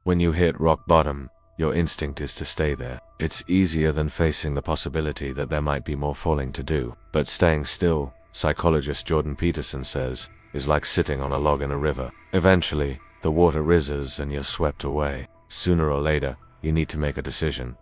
When you hit rock bottom, your instinct is to stay there. It's easier than facing the possibility that there might be more falling to do. But staying still, psychologist Jordan Peterson says, is like sitting on a log in a river. Eventually, the water rises and you're swept away. Sooner or later, you need to make a decision.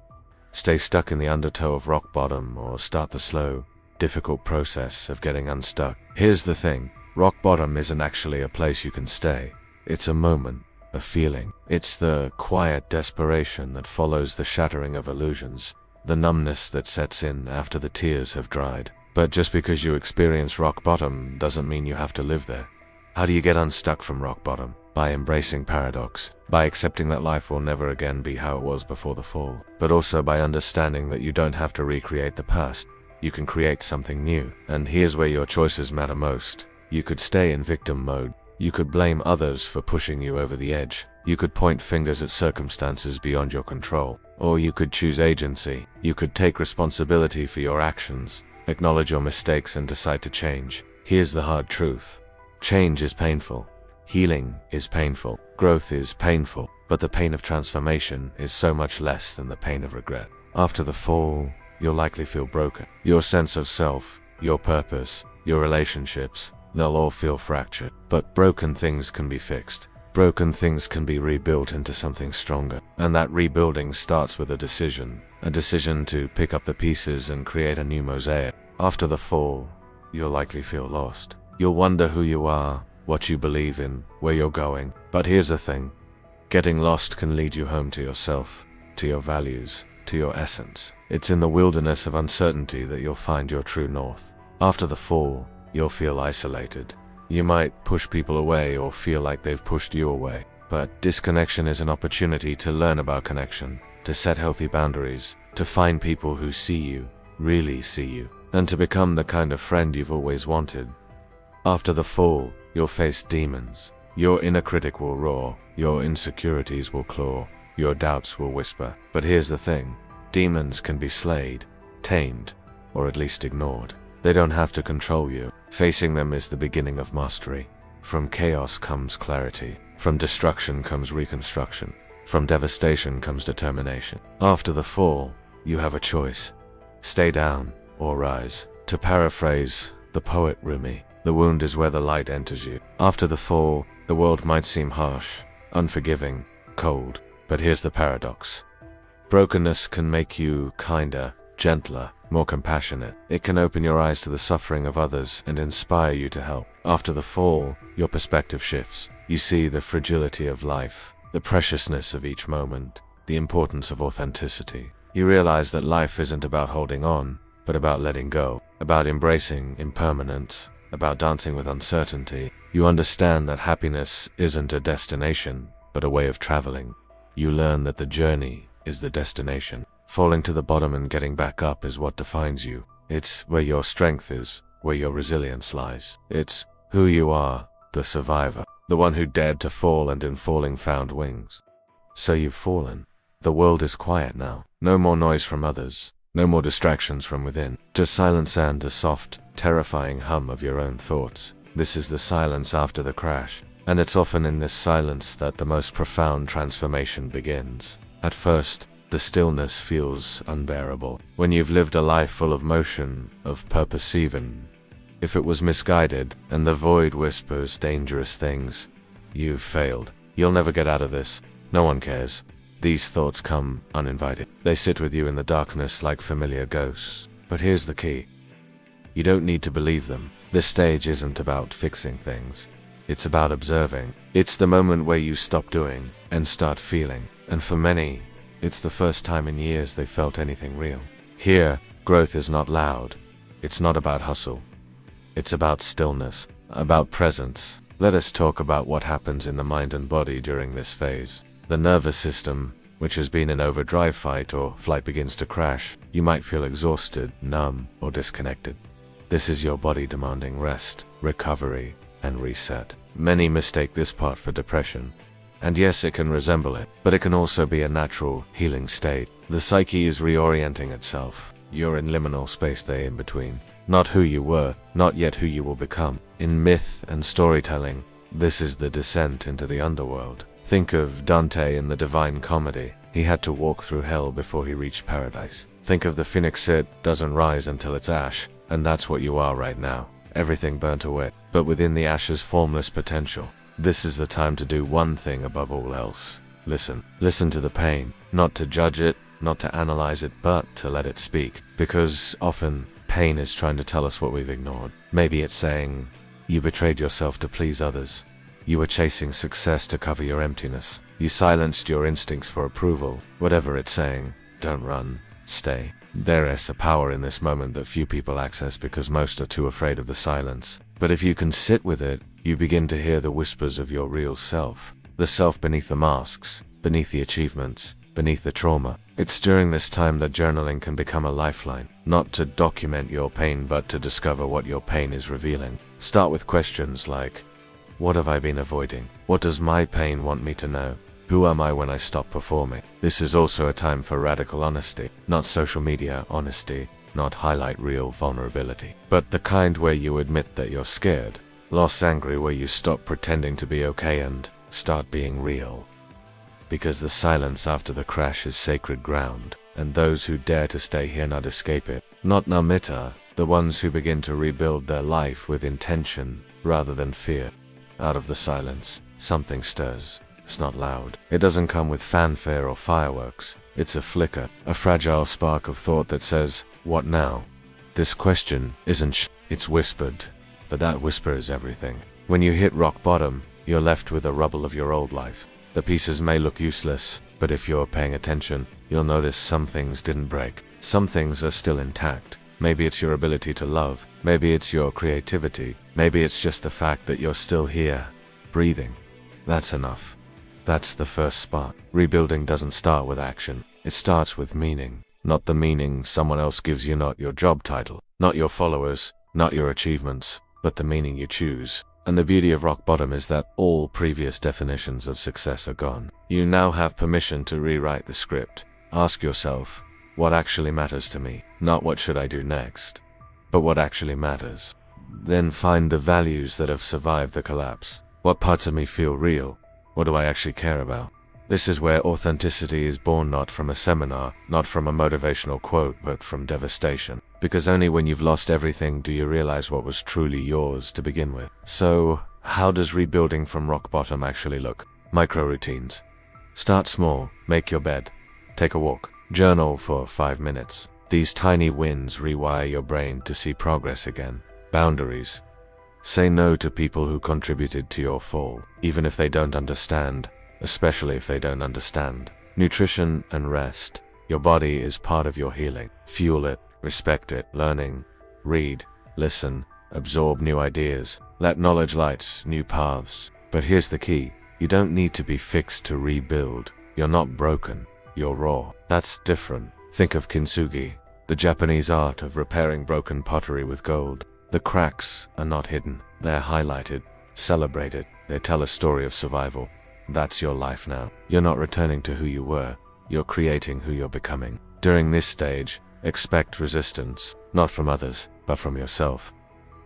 Stay stuck in the undertow of rock bottom or start the slow, difficult process of getting unstuck. Here's the thing, rock bottom isn't actually a place you can stay. It's a moment, a feeling. It's the quiet desperation that follows the shattering of illusions, the numbness that sets in after the tears have dried. But just because you experience rock bottom doesn't mean you have to live there. How do you get unstuck from rock bottom? By embracing paradox, by accepting that life will never again be how it was before the fall, but also by understanding that you don't have to recreate the past. You can create something new. And here's where your choices matter most. You could stay in victim mode. You could blame others for pushing you over the edge. You could point fingers at circumstances beyond your control. Or you could choose agency. You could take responsibility for your actions, acknowledge your mistakes and decide to change. Here's the hard truth. Change is painful. Healing is painful. Growth is painful. But the pain of transformation is so much less than the pain of regret. After the fall, you'll likely feel broken. Your sense of self, your purpose, your relationships, they'll all feel fractured. But broken things can be fixed. Broken things can be rebuilt into something stronger. And that rebuilding starts with a decision to pick up the pieces and create a new mosaic. After the fall, you'll likely feel lost. You'll wonder who you are, what you believe in, where you're going. But here's the thing. Getting lost can lead you home to yourself, to your values, to your essence. It's in the wilderness of uncertainty that you'll find your true north. After the fall, you'll feel isolated. You might push people away or feel like they've pushed you away. But disconnection is an opportunity to learn about connection, to set healthy boundaries, to find people who see you, really see you, and to become the kind of friend you've always wanted. After the fall, you'll face demons. Your inner critic will roar, your insecurities will claw, your doubts will whisper. But here's the thing. Demons can be slayed, tamed, or at least ignored. They don't have to control you. Facing them is the beginning of mastery. From chaos comes clarity. From destruction comes reconstruction. From devastation comes determination. After the fall, you have a choice. Stay down or rise. To paraphrase the poet Rumi, the wound is where the light enters you. After the fall, the world might seem harsh, unforgiving, cold. But here's the paradox. Brokenness can make you kinder, gentler, more compassionate. It can open your eyes to the suffering of others and inspire you to help. After the fall, your perspective shifts. You see the fragility of life, the preciousness of each moment, the importance of authenticity. You realize that life isn't about holding on, but about letting go, about embracing impermanence, about dancing with uncertainty. You understand that happiness isn't a destination, but a way of traveling. You learn that the journey is the destination. Falling to the bottom and getting back up is what defines you. It's where your strength is, where your resilience lies. It's who you are, the survivor, the one who dared to fall and in falling found wings. So you've fallen. The world is quiet now. No more noise from others. No more distractions from within. Just silence and a soft, terrifying hum of your own thoughts. This is the silence after the crash. And it's often in this silence that the most profound transformation begins. At first, the stillness feels unbearable. When you've lived a life full of motion, of purpose even, if it was misguided, and the void whispers dangerous things, you've failed. You'll never get out of this. No one cares. These thoughts come uninvited. They sit with you in the darkness like familiar ghosts. But here's the key. You don't need to believe them. This stage isn't about fixing things. It's about observing. It's the moment where you stop doing and start feeling. And for many, it's the first time in years they felt anything real. Here, growth is not loud. It's not about hustle. It's about stillness, about presence. Let us talk about what happens in the mind and body during this phase. The nervous system, which has been in overdrive fight or flight begins to crash. You might feel exhausted, numb, or disconnected. This is your body demanding rest, recovery, and reset. Many mistake this part for depression. And yes, it can resemble it, but it can also be a natural, healing state. The psyche is reorienting itself. You're in liminal space there in between. Not who you were, not yet who you will become. In myth and storytelling, this is the descent into the underworld. Think of Dante in the Divine Comedy. He had to walk through hell before he reached paradise. Think of the phoenix, it doesn't rise until it's ash, and that's what you are right now. Everything burnt away, but within the ash's formless potential. This is the time to do one thing above all else. Listen. Listen to the pain, not to judge it, not to analyze it, but to let it speak. Because often, pain is trying to tell us what we've ignored. Maybe it's saying, you betrayed yourself to please others. You were chasing success to cover your emptiness. You silenced your instincts for approval. Whatever it's saying, don't run, stay. There is a power in this moment that few people access because most are too afraid of the silence. But if you can sit with it, you begin to hear the whispers of your real self. The self beneath the masks, beneath the achievements, beneath the trauma. It's during this time that journaling can become a lifeline. Not to document your pain, but to discover what your pain is revealing. Start with questions like, what have I been avoiding? What does my pain want me to know? Who am I when I stop performing? This is also a time for radical honesty. Not social media honesty, not highlight reel vulnerability, but the kind where you admit that you're scared. Lost, angry, where you stop pretending to be okay and start being real. Because the silence after the crash is sacred ground, and those who dare to stay here not escape it. Not Namita, the ones who begin to rebuild their life with intention rather than fear. Out of the silence, something stirs. It's not loud. It doesn't come with fanfare or fireworks. It's a flicker, a fragile spark of thought that says, what now? This question isn't it's whispered, but that whisper is everything. When you hit rock bottom, you're left with a rubble of your old life. The pieces may look useless, but if you're paying attention, you'll notice some things didn't break. Some things are still intact. Maybe it's your ability to love. Maybe it's your creativity. Maybe it's just the fact that you're still here, breathing. That's enough. That's the first spark. Rebuilding doesn't start with action. It starts with meaning. Not the meaning someone else gives you, not your job title, not your followers, not your achievements, but the meaning you choose. And the beauty of rock bottom is that all previous definitions of success are gone. You now have permission to rewrite the script. Ask yourself, what actually matters to me? Not what should I do next, but what actually matters. Then find the values that have survived the collapse. What parts of me feel real? What do I actually care about? This is where authenticity is born, not from a seminar, not from a motivational quote, but from devastation. Because only when you've lost everything do you realize what was truly yours to begin with. So, how does rebuilding from rock bottom actually look? Micro routines. Start small, make your bed, take a walk, journal for 5 minutes. These tiny wins rewire your brain to see progress again. Boundaries. Say no to people who contributed to your fall, even if they don't understand, especially if they don't understand. Nutrition and rest. Your body is part of your healing. Fuel it, respect it, learning, read, listen, absorb new ideas. Let knowledge light new paths. But here's the key. You don't need to be fixed to rebuild. You're not broken. You're raw. That's different. Think of kintsugi, the Japanese art of repairing broken pottery with gold. The cracks are not hidden. They're highlighted, celebrated. They tell a story of survival. That's your life now. You're not returning to who you were. You're creating who you're becoming. During this stage, expect resistance, not from others, but from yourself.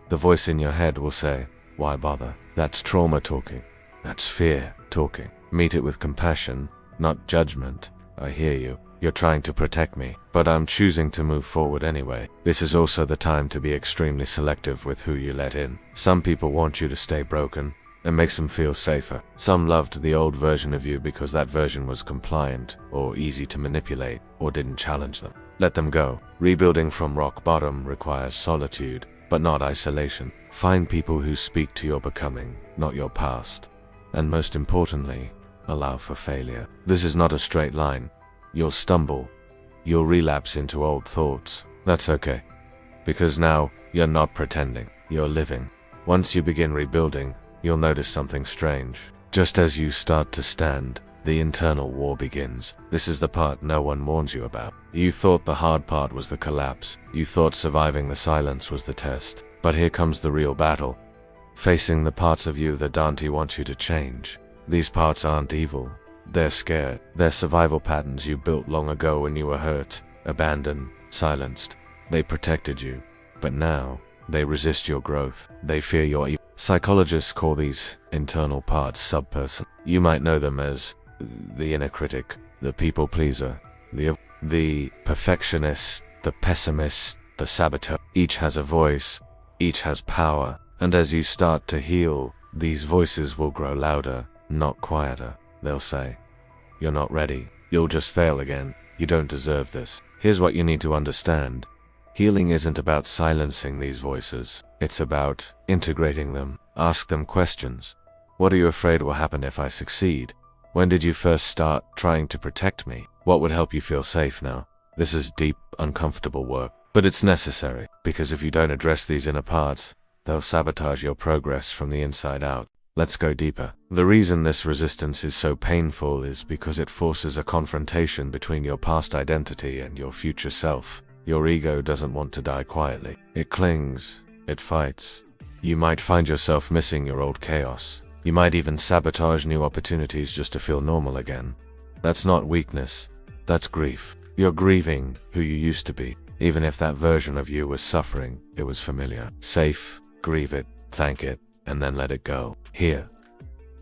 The voice in your head will say, why bother? That's trauma talking. That's fear talking. Meet it with compassion, not judgment. I hear you. You're trying to protect me, but I'm choosing to move forward anyway. This is also the time to be extremely selective with who you let in. Some people want you to stay broken. It makes them feel safer. Some loved the old version of you because that version was compliant, or easy to manipulate, or didn't challenge them. Let them go. Rebuilding from rock bottom requires solitude, but not isolation. Find people who speak to your becoming, not your past. And most importantly, allow for failure. This is not a straight line. You'll stumble. You'll relapse into old thoughts. That's okay. Because now, you're not pretending. You're living. Once you begin rebuilding, you'll notice something strange. Just as you start to stand, the internal war begins. This is the part no one warns you about. You thought the hard part was the collapse. You thought surviving the silence was the test. But here comes the real battle. Facing the parts of you that Dante wants you to change. These parts aren't evil. They're scared. They're survival patterns you built long ago when you were hurt, abandoned, silenced. They protected you. But now, they resist your growth. They fear your Psychologists call these internal parts subperson. You might know them as the inner critic, the people pleaser, the perfectionist, the pessimist, the saboteur. Each has a voice, each has power, and as you start to heal, these voices will grow louder, not quieter. They'll say, "You're not ready. You'll just fail again. You don't deserve this." Here's what you need to understand. Healing isn't about silencing these voices. It's about integrating them. Ask them questions. What are you afraid will happen if I succeed? When did you first start trying to protect me? What would help you feel safe now? This is deep, uncomfortable work, but it's necessary, because if you don't address these inner parts, they'll sabotage your progress from the inside out. Let's go deeper. The reason this resistance is so painful is because it forces a confrontation between your past identity and your future self. Your ego doesn't want to die quietly. It clings. It fights. You might find yourself missing your old chaos. You might even sabotage new opportunities just to feel normal again. That's not weakness. That's grief. You're grieving who you used to be. Even if that version of you was suffering, it was familiar. Safe, grieve it, thank it, and then let it go. Here.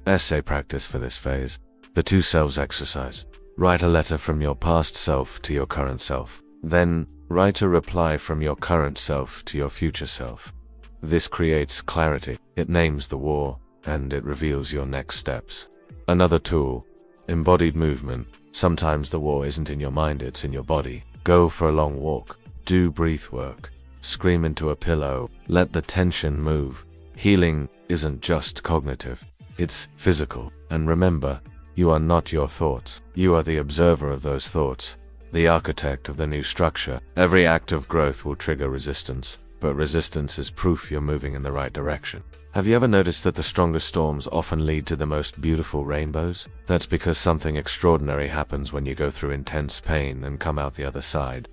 Essay practice for this phase. The two selves exercise. Write a letter from your past self to your current self. Then, write a reply from your current self to your future self. This creates clarity. It names the war, and it reveals your next steps. Another tool, embodied movement. Sometimes the war isn't in your mind, it's in your body. Go for a long walk. Do breath work. Scream into a pillow. Let the tension move. Healing isn't just cognitive, it's physical. And remember, you are not your thoughts. You are the observer of those thoughts, the architect of the new structure. Every act of growth will trigger resistance, but resistance is proof you're moving in the right direction. Have you ever noticed that the strongest storms often lead to the most beautiful rainbows? That's because something extraordinary happens when you go through intense pain and come out the other side.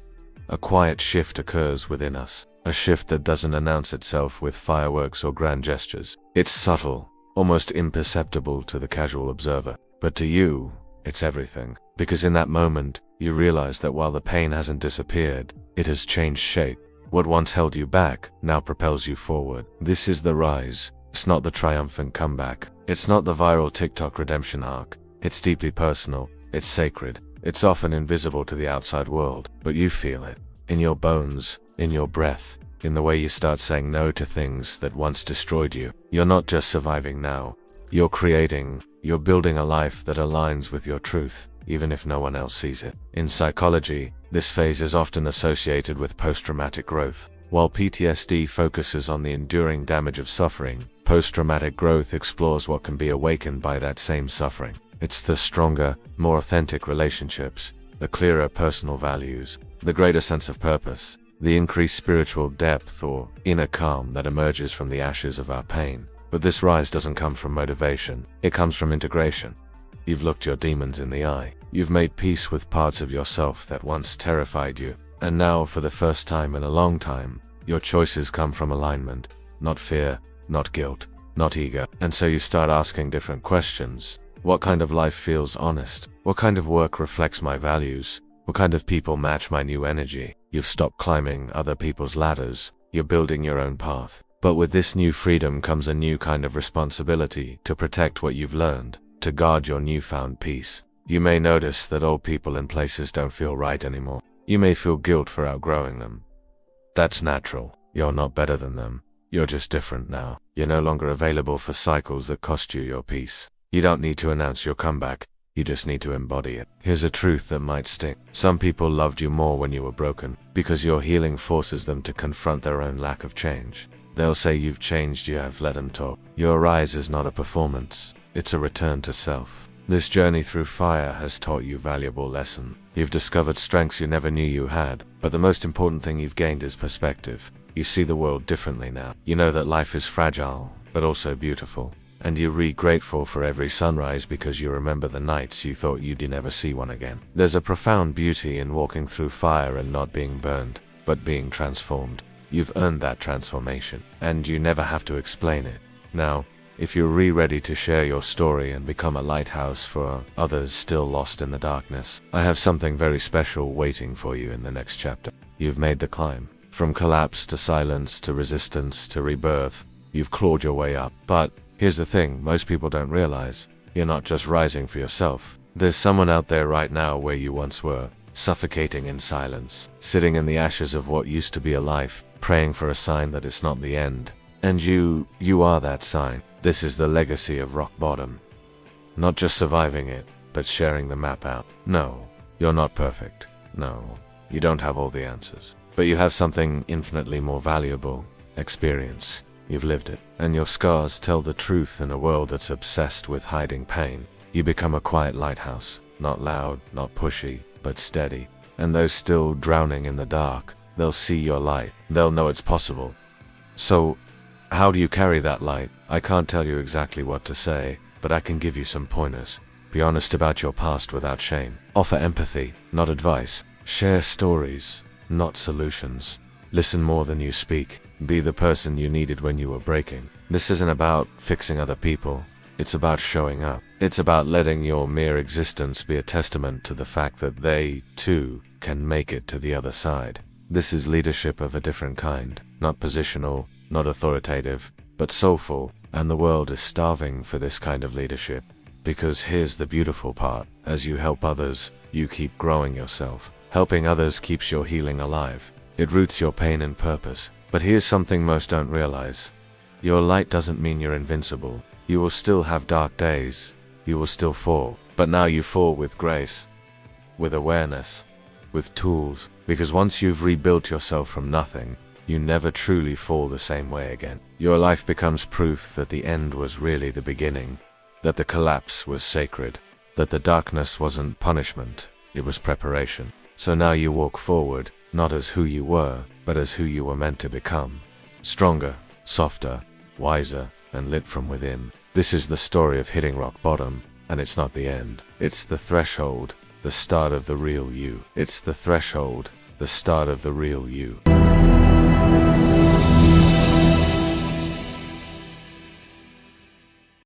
A quiet shift occurs within us. A shift that doesn't announce itself with fireworks or grand gestures. It's subtle, almost imperceptible to the casual observer. But to you, it's everything. Because in that moment, you realize that while the pain hasn't disappeared, it has changed shape. What once held you back now propels you forward. This is the rise. It's not the triumphant comeback. It's not the viral TikTok redemption arc. It's deeply personal. It's sacred. It's often invisible to the outside world, but you feel it. In your bones, in your breath, in the way you start saying no to things that once destroyed you. You're not just surviving now. You're creating, you're building a life that aligns with your truth, even if no one else sees it. In psychology, this phase is often associated with post-traumatic growth. While PTSD focuses on the enduring damage of suffering, post-traumatic growth explores what can be awakened by that same suffering. It's the stronger, more authentic relationships, the clearer personal values, the greater sense of purpose, the increased spiritual depth or inner calm that emerges from the ashes of our pain. But this rise doesn't come from motivation, it comes from integration. You've looked your demons in the eye. You've made peace with parts of yourself that once terrified you. And now, for the first time in a long time, your choices come from alignment, not fear, not guilt, not ego. And so you start asking different questions. What kind of life feels honest? What kind of work reflects my values? What kind of people match my new energy? You've stopped climbing other people's ladders. You're building your own path. But with this new freedom comes a new kind of responsibility to protect what you've learned, to guard your newfound peace. You may notice that old people and places don't feel right anymore. You may feel guilt for outgrowing them. That's natural. You're not better than them. You're just different now. You're no longer available for cycles that cost you your peace. You don't need to announce your comeback. You just need to embody it. Here's a truth that might sting. Some people loved you more when you were broken, because your healing forces them to confront their own lack of change. They'll say you've changed, you have, let them talk. Your rise is not a performance. It's a return to self. This journey through fire has taught you valuable lessons. You've discovered strengths you never knew you had, but the most important thing you've gained is perspective. You see the world differently now. You know that life is fragile, but also beautiful. And you're grateful for every sunrise because you remember the nights you thought you'd never see one again. There's a profound beauty in walking through fire and not being burned, but being transformed. You've earned that transformation, and you never have to explain it. Now, if you're ready to share your story and become a lighthouse for others still lost in the darkness, I have something very special waiting for you in the next chapter. You've made the climb. From collapse to silence to resistance to rebirth, You've clawed your way up. But here's the thing most people don't realize. You're not just rising for yourself. There's someone out there right now where you once were, suffocating in silence, sitting in the ashes of what used to be a life, praying for a sign that it's not the end. And you are that sign. This is the legacy of rock bottom. Not just surviving it, but sharing the map out. No, you're not perfect. No, you don't have all the answers. But you have something infinitely more valuable. Experience. You've lived it. And your scars tell the truth in a world that's obsessed with hiding pain. You become a quiet lighthouse. Not loud, not pushy, but steady. And those still drowning in the dark, they'll see your light. They'll know it's possible. So, how do you carry that light? I can't tell you exactly what to say, but I can give you some pointers. Be honest about your past without shame. Offer empathy, not advice. Share stories, not solutions. Listen more than you speak. Be the person you needed when you were breaking. This isn't about fixing other people. It's about showing up. It's about letting your mere existence be a testament to the fact that they, too, can make it to the other side. This is leadership of a different kind. Not positional, not authoritative, but soulful. And the world is starving for this kind of leadership. Because here's the beautiful part. As you help others, you keep growing yourself. Helping others keeps your healing alive. It roots your pain in purpose. But here's something most don't realize. Your light doesn't mean you're invincible. You will still have dark days. You will still fall. But now you fall with grace, with awareness, with tools. Because once you've rebuilt yourself from nothing, you never truly fall the same way again. Your life becomes proof that the end was really the beginning. That the collapse was sacred. That the darkness wasn't punishment. It was preparation. So now you walk forward, not as who you were, but as who you were meant to become. Stronger, softer, wiser, and lit from within. This is the story of hitting rock bottom, and it's not the end. It's the threshold, the start of the real you. It's the threshold, the start of the real you.